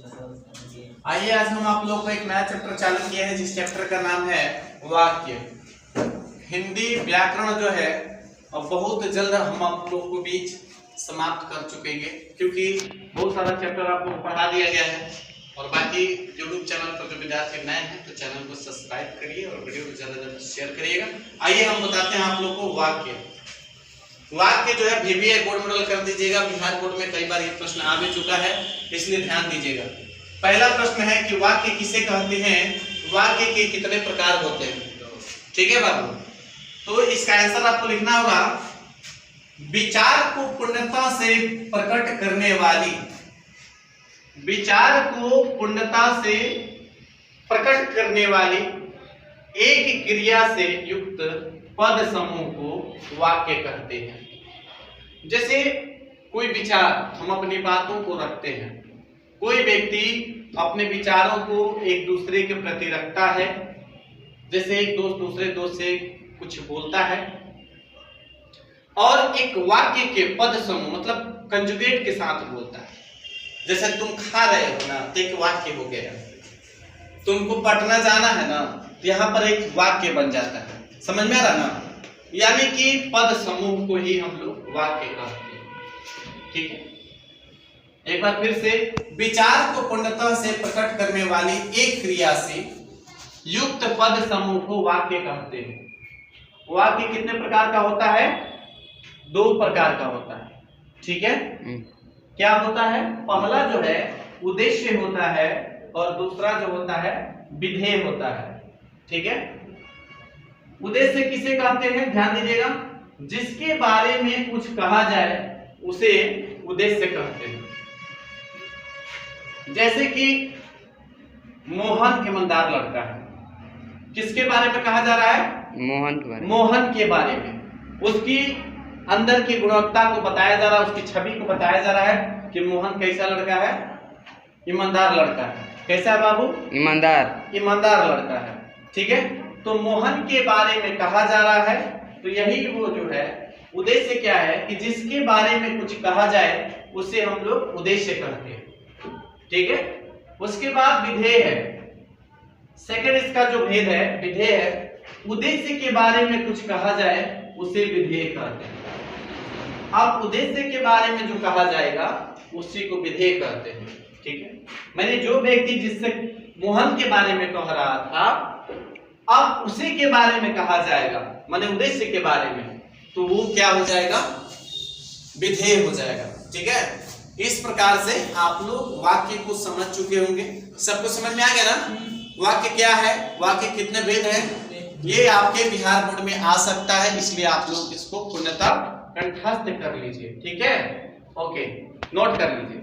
आइए आज हम आप लोग को एक नया चैप्टर चालू किया है जिस चैप्टर का नाम है वाक्य। हिंदी व्याकरण जो है अब बहुत जल्द हम आप लोग को बीच समाप्त कर चुकेंगे क्योंकि बहुत सारा चैप्टर आपको पढ़ा दिया गया है। और बाकी यूट्यूब चैनल पर जो विद्यार्थी नए हैं तो चैनल को सब्सक्राइब करिए और वीडियो को ज्यादा ज्यादा शेयर करिएगा। आइए हम बताते हैं आप लोग को वाक्य। वाक्य जो है VBA बोर्ड मॉडल कर दीजिएगा। बिहार बोर्ड में कई बार ये प्रश्न आ भी चुका है, इसलिए ध्यान दीजिएगा। पहला प्रश्न है कि वाक्य किसे कहते हैं, वाक्य के कितने प्रकार होते हैं। ठीक है बाबू, तो इसका आंसर आपको लिखना होगा विचार को पूर्णता से प्रकट करने वाली, विचार को पूर्णता से प्रकट करने वाली एक क्रिया से युक्त पद समूह को वाक्य कहते हैं। जैसे कोई विचार हम अपनी बातों को रखते हैं, कोई व्यक्ति अपने विचारों को एक दूसरे के प्रति रखता है। जैसे एक दोस्त दूसरे दोस्त से कुछ बोलता है और एक वाक्य के पद समूह मतलब कंजुगेट के साथ बोलता है। जैसे तुम खा रहे हो ना, तो एक वाक्य हो गया। तुमको पटना जाना है ना, तो यहाँ पर एक वाक्य बन जाता है। समझ में आ रहा ना, यानी कि पद समूह को ही हम लोग वाक्य कहते हैं। ठीक है, एक बार फिर से, विचार को पूर्णता से प्रकट करने वाली एक क्रिया से युक्त पद समूह को वाक्य कहते हैं। वाक्य कितने प्रकार का होता है? 2 प्रकार का होता है। ठीक है, क्या होता है? पहला जो है उद्देश्य होता है और दूसरा जो होता है विधेय होता है। ठीक है, उद्देश्य किसे कहते हैं? ध्यान दीजिएगा, जिसके बारे में कुछ कहा जाए उसे उद्देश्य कहते हैं। जैसे कि मोहन ईमानदार लड़का है, किसके बारे में कहा जा रहा है? मोहन के बारे में। उसकी अंदर की गुणवत्ता को बताया जा रहा है, उसकी छवि को बताया जा रहा है कि मोहन कैसा लड़का है? ईमानदार लड़का है। कैसा है बाबू? ईमानदार लड़का है। ठीक है, तो मोहन के बारे में कहा जा रहा है, तो यही वो जो है उद्देश्य क्या है कि जिसके बारे में कुछ कहा जाए उसे हम लोग उद्देश्य कहते हैं। ठीक है, उसके बाद विधेय है। सेकंड इसका जो भेद है विधेय है। उद्देश्य के बारे में कुछ कहा जाए उसे विधेय कहते हैं। अब उद्देश्य के बारे में जो कहा जाएगा उसी को विधेय कहते हैं। ठीक है, मैंने जो व्यक्ति जिससे मोहन के बारे में कह रहा था, अब उसी के बारे में कहा जाएगा, माने उद्देश्य के बारे में, तो वो क्या हो जाएगा? विधेय हो जाएगा। ठीक है, इस प्रकार से आप लोग वाक्य को समझ चुके होंगे। सबको समझ में आ गया ना वाक्य क्या है, वाक्य कितने भेद है? ये आपके बिहार बोर्ड में आ सकता है, इसलिए आप लोग इसको पूर्णतः कंठस्थ कर लीजिए। ठीक है, ओके, नोट कर लीजिए।